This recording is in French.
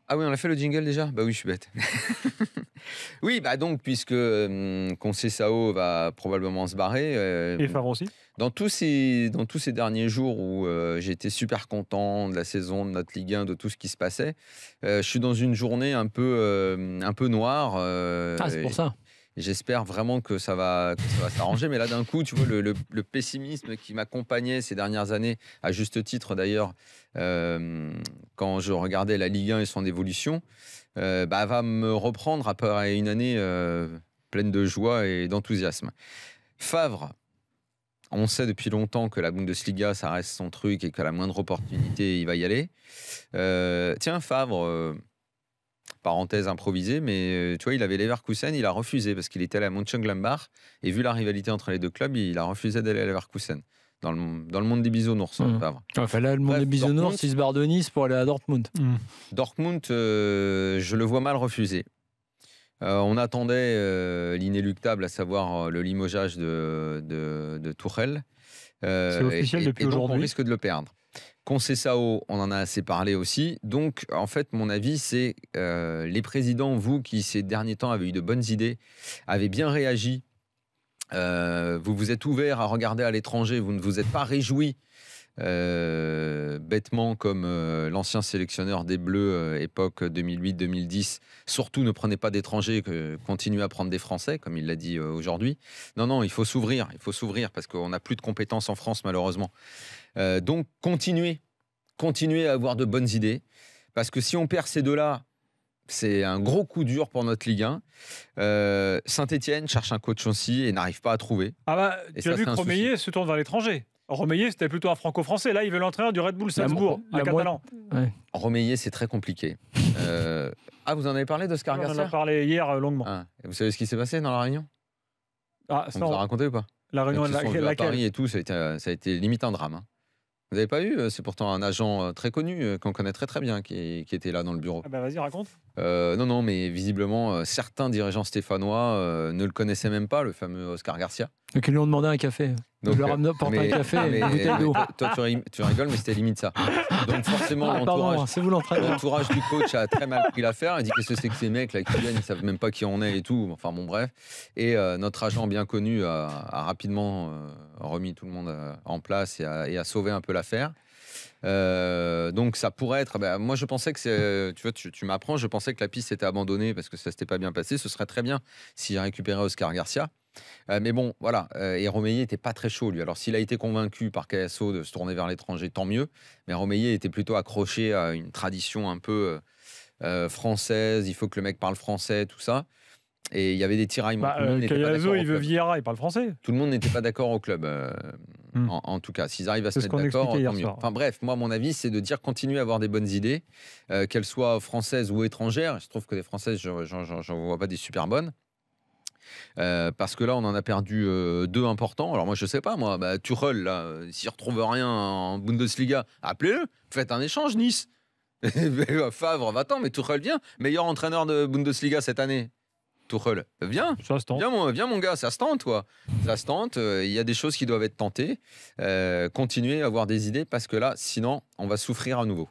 Ah oui, on a fait le jingle déjà? Bah oui, je suis bête. Oui, bah donc, puisque Conceição va probablement se barrer, Et Favre aussi. dans tous ces derniers jours où j'étais super content de la saison, de notre Ligue 1, de tout ce qui se passait, je suis dans une journée un peu noire. Ah, c'est pour ça. Et j'espère vraiment que ça va s'arranger. Mais là, d'un coup, tu vois, le pessimisme qui m'accompagnait ces dernières années, à juste titre d'ailleurs, quand je regardais la Ligue 1 et son évolution, va me reprendre après une année pleine de joie et d'enthousiasme. Favre, on sait depuis longtemps que la Bundesliga, ça reste son truc et qu'à la moindre opportunité, il va y aller. Tiens, Favre... parenthèse improvisée, mais tu vois, il avait Leverkusen, il a refusé parce qu'il était allé à Mönchengladbach et vu la rivalité entre les deux clubs, il a refusé d'aller à Leverkusen. Dans le monde des bisounours, Favre. Enfin, là, le monde des bisounours, il se barre de Nice pour aller à Dortmund. Dortmund, je le vois mal refuser. On attendait l'inéluctable, à savoir le limogeage de Tuchel. C'est officiel depuis aujourd'hui. On risque de le perdre. Conceição, on en a assez parlé aussi. Donc, en fait, mon avis, c'est les présidents, vous qui ces derniers temps avez eu de bonnes idées, avez bien réagi. Vous vous êtes ouverts à regarder à l'étranger. Vous ne vous êtes pas réjouis bêtement comme l'ancien sélectionneur des Bleus, époque 2008-2010. Surtout, ne prenez pas d'étrangers, continuez à prendre des Français, comme il l'a dit aujourd'hui. Non, il faut s'ouvrir. Il faut s'ouvrir parce qu'on n'a plus de compétences en France, malheureusement. Donc, continuez à avoir de bonnes idées. Parce que si on perd ces deux-là, c'est un gros coup dur pour notre Ligue 1. Saint-Etienne cherche un coach aussi et n'arrive pas à trouver. Ah bah, tu as vu que Romeyer se tourne vers l'étranger. Romeyer, c'était plutôt un franco-français. Là, il veut l'entraîneur du Red Bull Salzbourg, un catalan. Ouais. Romeyer, c'est très compliqué. Vous en avez parlé d'Oscar Garcia? On en a parlé hier longuement. Et vous savez ce qui s'est passé dans la réunion? On vous a raconté ou pas? La réunion à Paris et tout, ça a été limite un drame. Vous n'avez pas eu? C'est pourtant un agent très connu, qu'on connaît très très bien, qui était là dans le bureau. Ah bah vas-y, raconte. Non, mais visiblement, certains dirigeants stéphanois ne le connaissaient même pas, le fameux Oscar Garcia. Donc ils lui ont demandé un café. Donc, je leur apporte un café et une bouteille d'eau. Toi, tu rigoles, mais c'était limite ça. Donc forcément, l'entourage du coach a très mal pris l'affaire. Il dit qu'est-ce que c'est que ces mecs là qui viennent, ils savent même pas qui on est et tout. Enfin bon, bref. Et notre agent bien connu a rapidement remis tout le monde en place et a sauvé un peu l'affaire. Donc ça pourrait être. Moi je pensais que tu m'apprends. Je pensais que la piste était abandonnée parce que ça s'était pas bien passé. Ce serait très bien s'il récupérait Oscar Garcia. Mais bon, voilà. Et Romeyer n'était pas très chaud lui. Alors s'il a été convaincu par KSO de se tourner vers l'étranger, tant mieux. Mais Romeyer était plutôt accroché à une tradition un peu française. Il faut que le mec parle français, tout ça. Et il y avait des tiraillements. Cayazo, il veut Vieira, il parle français. Tout le monde n'était pas d'accord au club. En tout cas, s'ils arrivent à se mettre d'accord, tant mieux. Enfin bref, moi, mon avis, c'est de dire continuer à avoir des bonnes idées, qu'elles soient françaises ou étrangères. Je trouve que les françaises, j'en vois pas des super bonnes. Parce que là, on en a perdu deux importants. Alors moi, je sais pas, Tuchel, là, s'il retrouve rien en Bundesliga, appelez-le, faites un échange, Nice. Favre, va-t'en, mais Tuchel vient, meilleur entraîneur de Bundesliga cette année. Tuchel, viens, mon gars, ça se tente, toi. Ça se tente, il y a des choses qui doivent être tentées. Continuez à avoir des idées parce que là, sinon, on va souffrir à nouveau.